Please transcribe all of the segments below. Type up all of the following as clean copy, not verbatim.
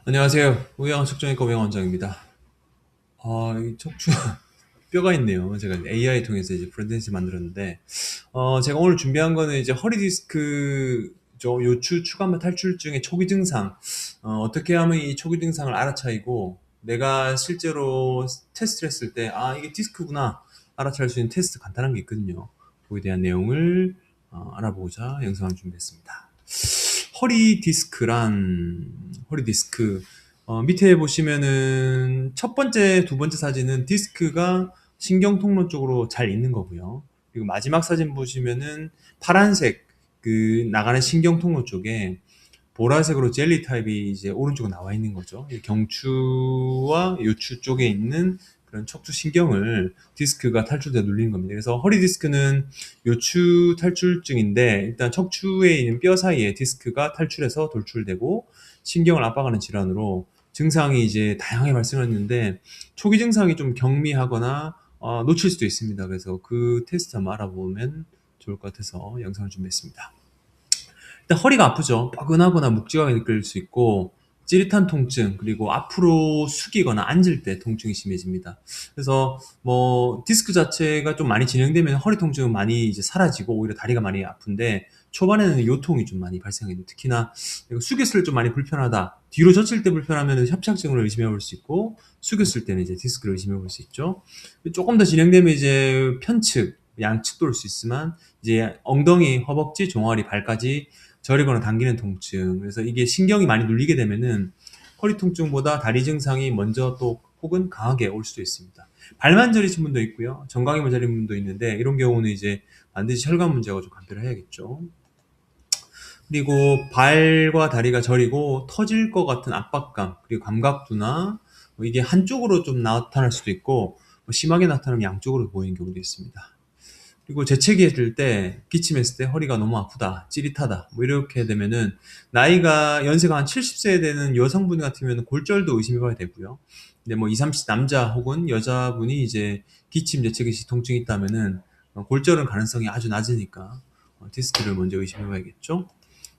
안녕하세요. 우영 측정외과 우영 원장입니다. 이 척추 뼈가 있네요. 제가 AI 통해서 이제 브랜드에서 만들었는데, 제가 오늘 준비한 거는 이제 허리 디스크 요추 추간부 탈출증의 초기 증상, 어떻게 하면 이 초기 증상을 알아차리고, 내가 실제로 테스트를 했을 때, 이게 디스크구나 알아차릴 수 있는 테스트 간단한 게 있거든요. 그거에 대한 내용을 알아보고자 영상을 준비했습니다. 허리 디스크 밑에 보시면은 첫 번째, 두 번째 사진은 디스크가 신경 통로 쪽으로 잘 있는 거고요. 그리고 마지막 사진 보시면은 파란색 그 나가는 신경 통로 쪽에 보라색으로 젤리 타입이 이제 오른쪽에 나와 있는 거죠. 이 경추와 요추 쪽에 있는 그런 척추 신경을 디스크가 탈출돼 눌리는 겁니다. 그래서 허리 디스크는 요추 탈출증인데 일단 척추에 있는 뼈 사이에 디스크가 탈출해서 돌출되고 신경을 압박하는 질환으로 증상이 이제 다양하게 발생했는데 초기 증상이 좀 경미하거나 놓칠 수도 있습니다. 그래서 그 테스트 한번 알아보면 좋을 것 같아서 영상을 준비했습니다. 일단 허리가 아프죠. 뻐근하거나 묵직하게 느낄 수 있고 찌릿한 통증 그리고 앞으로 숙이거나 앉을 때 통증이 심해집니다. 그래서 뭐 디스크 자체가 좀 많이 진행되면 허리 통증은 많이 이제 사라지고 오히려 다리가 많이 아픈데 초반에는 요통이 좀 많이 발생해요. 특히나 숙였을 때 좀 많이 불편하다. 뒤로 젖힐 때 불편하면 협착증을 의심해 볼 수 있고 숙였을 때는 이제 디스크를 의심해 볼 수 있죠. 조금 더 진행되면 이제 편측, 양측도 올 수 있지만 이제 엉덩이, 허벅지, 종아리, 발까지 저리거나 당기는 통증. 그래서 이게 신경이 많이 눌리게 되면은 허리 통증보다 다리 증상이 먼저 또 혹은 강하게 올 수도 있습니다. 발만 저리신 분도 있고요. 정강이만 저린 분도 있는데 이런 경우는 이제 반드시 혈관 문제가 좀 간별을 해야겠죠. 그리고 발과 다리가 저리고 터질 것 같은 압박감, 그리고 감각두나 이게 한쪽으로 좀 나타날 수도 있고 심하게 나타나면 양쪽으로 보이는 경우도 있습니다. 그리고 재채기 했을 때, 기침했을 때 허리가 너무 아프다, 찌릿하다, 뭐 이렇게 되면은 나이가 연세가 한 70세 되는 여성분 같으면 골절도 의심해 봐야 되고요. 근데 뭐 20, 30 남자 혹은 여자분이 이제 기침, 재채기 시 통증이 있다면은 골절은 가능성이 아주 낮으니까 디스크를 먼저 의심해 봐야겠죠.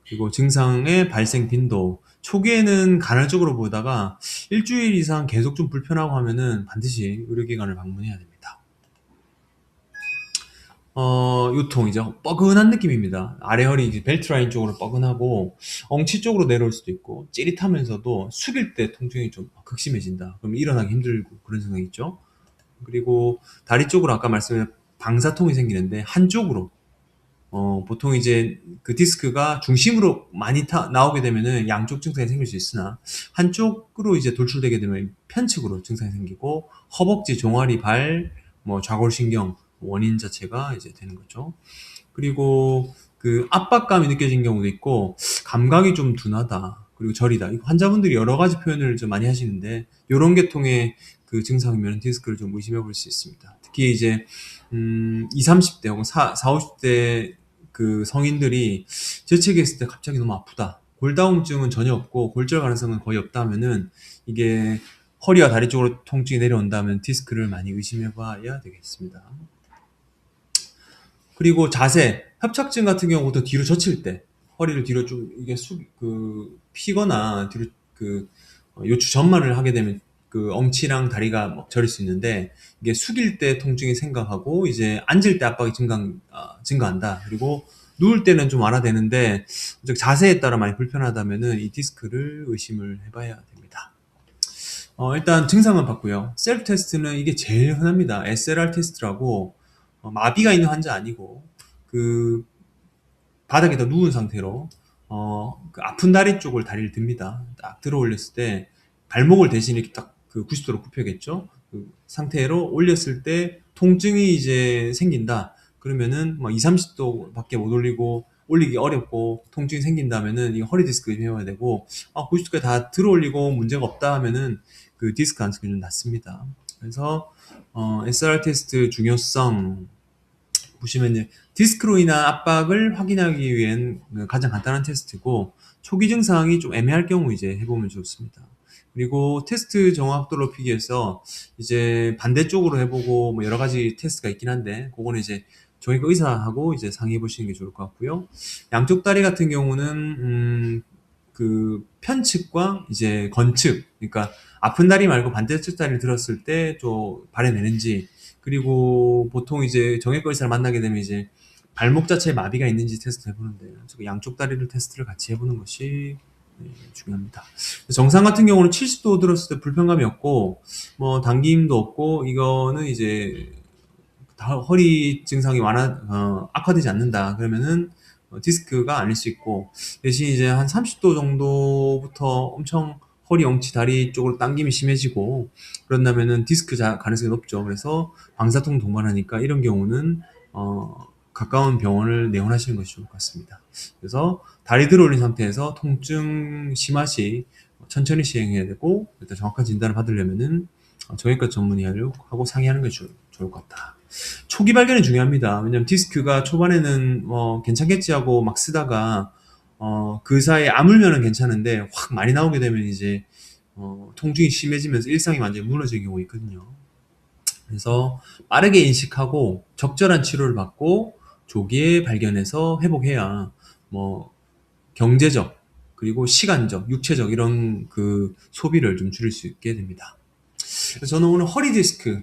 그리고 증상의 발생 빈도, 초기에는 간헐적으로 보다가 일주일 이상 계속 좀 불편하고 하면은 반드시 의료기관을 방문해야 됩니다. 요통, 이제 뻐근한 느낌입니다. 아래 허리 이제 벨트 라인 쪽으로 뻐근하고, 엉치 쪽으로 내려올 수도 있고, 찌릿하면서도 숙일 때 통증이 좀 극심해진다. 그럼 일어나기 힘들고 그런 증상이 있죠. 그리고 다리 쪽으로 아까 말씀드린 방사통이 생기는데, 한쪽으로, 보통 이제 그 디스크가 중심으로 많이 나오게 되면은 양쪽 증상이 생길 수 있으나, 한쪽으로 이제 돌출되게 되면 편측으로 증상이 생기고, 허벅지, 종아리, 발, 뭐 좌골신경, 원인 자체가 이제 되는 거죠. 그리고 그 압박감이 느껴진 경우도 있고 감각이 좀 둔하다 그리고 저리다. 환자분들이 여러 가지 표현을 좀 많이 하시는데 이런 계통의 그 증상이면 디스크를 좀 의심해 볼 수 있습니다. 특히 이제 20, 30대 혹은 50대 그 성인들이 재채기했을 때 갑자기 너무 아프다. 골다공증은 전혀 없고 골절 가능성은 거의 없다면은 이게 허리와 다리 쪽으로 통증이 내려온다면 디스크를 많이 의심해 봐야 되겠습니다. 그리고 자세, 협착증 같은 경우도 뒤로 젖힐 때, 허리를 뒤로 좀, 이게 피거나 뒤로 요추 전만을 하게 되면 그 엉치랑 다리가 막 저릴 수 있는데, 이게 숙일 때 통증이 생각하고, 이제 앉을 때 압박이 증가한다. 그리고 누울 때는 좀 완화되는데, 즉 자세에 따라 많이 불편하다면은 이 디스크를 의심을 해봐야 됩니다. 일단 증상은 봤고요. 셀프 테스트는 이게 제일 흔합니다. SLR 테스트라고 마비가 있는 환자 아니고 그 바닥에다 누운 상태로 그 아픈 다리 쪽을 다리를 듭니다. 딱 들어 올렸을 때 발목을 대신 이렇게 딱 그 90도로 굽혀겠죠. 그 상태로 올렸을 때 통증이 이제 생긴다. 그러면은 뭐 2, 30도 밖에 못 올리고 올리기 어렵고 통증이 생긴다면은 이 허리 디스크 해야 되고 90도까지 다 들어 올리고 문제가 없다 하면은 그 디스크 가능성이 좀 낮습니다. 그래서 SR 테스트 중요성 보시면 이제 디스크로 인한 압박을 확인하기 위한 가장 간단한 테스트고 초기 증상이 좀 애매할 경우 이제 해보면 좋습니다. 그리고 테스트 정확도를 높이기 위해서 이제 반대쪽으로 해보고 뭐 여러 가지 테스트가 있긴 한데 그거는 이제 정형외과 의사하고 이제 상의해 보시는 게 좋을 것 같고요. 양쪽 다리 같은 경우는 그 편측과 이제 건측, 그러니까 아픈 다리 말고 반대쪽 다리를 들었을 때 좀 발해내는지, 그리고 보통 이제 정형외과 의사를 만나게 되면 이제 발목 자체에 마비가 있는지 테스트 해보는데, 양쪽 다리를 테스트를 같이 해보는 것이 중요합니다. 정상 같은 경우는 70도 들었을 때 불편감이 없고, 뭐 당김도 없고, 이거는 이제 허리 증상이 악화되지 않는다. 그러면은 디스크가 아닐 수 있고, 대신 이제 한 30도 정도부터 엄청 허리, 엉치, 다리 쪽으로 당김이 심해지고 그런다면은 디스크 가능성이 높죠. 그래서 방사통 동반하니까 이런 경우는 가까운 병원을 내원하시는 것이 좋을 것 같습니다. 그래서 다리 들어 올린 상태에서 통증 심하시 천천히 시행해야 되고, 일단 정확한 진단을 받으려면은 정형외과 전문의하고 상의하는 것이 좋을 것 같다. 초기 발견이 중요합니다. 왜냐면 디스크가 초반에는 괜찮겠지 하고 막 쓰다가 그 사이에 아물면은 괜찮은데 확 많이 나오게 되면 이제 통증이 심해지면서 일상이 완전히 무너지는 경우가 있거든요. 그래서 빠르게 인식하고 적절한 치료를 받고 조기에 발견해서 회복해야 뭐 경제적 그리고 시간적, 육체적 이런 그 소비를 좀 줄일 수 있게 됩니다. 그래서 저는 오늘 허리 디스크,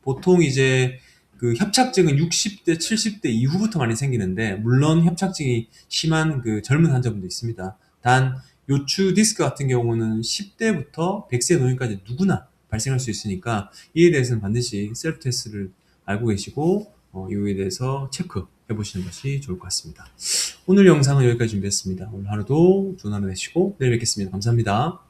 보통 이제 그 협착증은 60대, 70대 이후부터 많이 생기는데, 물론 협착증이 심한 그 젊은 환자분도 있습니다. 단, 요추 디스크 같은 경우는 10대부터 100세 노인까지 누구나 발생할 수 있으니까, 이에 대해서는 반드시 셀프 테스트를 알고 계시고, 이거에 대해서 체크해 보시는 것이 좋을 것 같습니다. 오늘 영상은 여기까지 준비했습니다. 오늘 하루도 좋은 하루 되시고, 내일 뵙겠습니다. 감사합니다.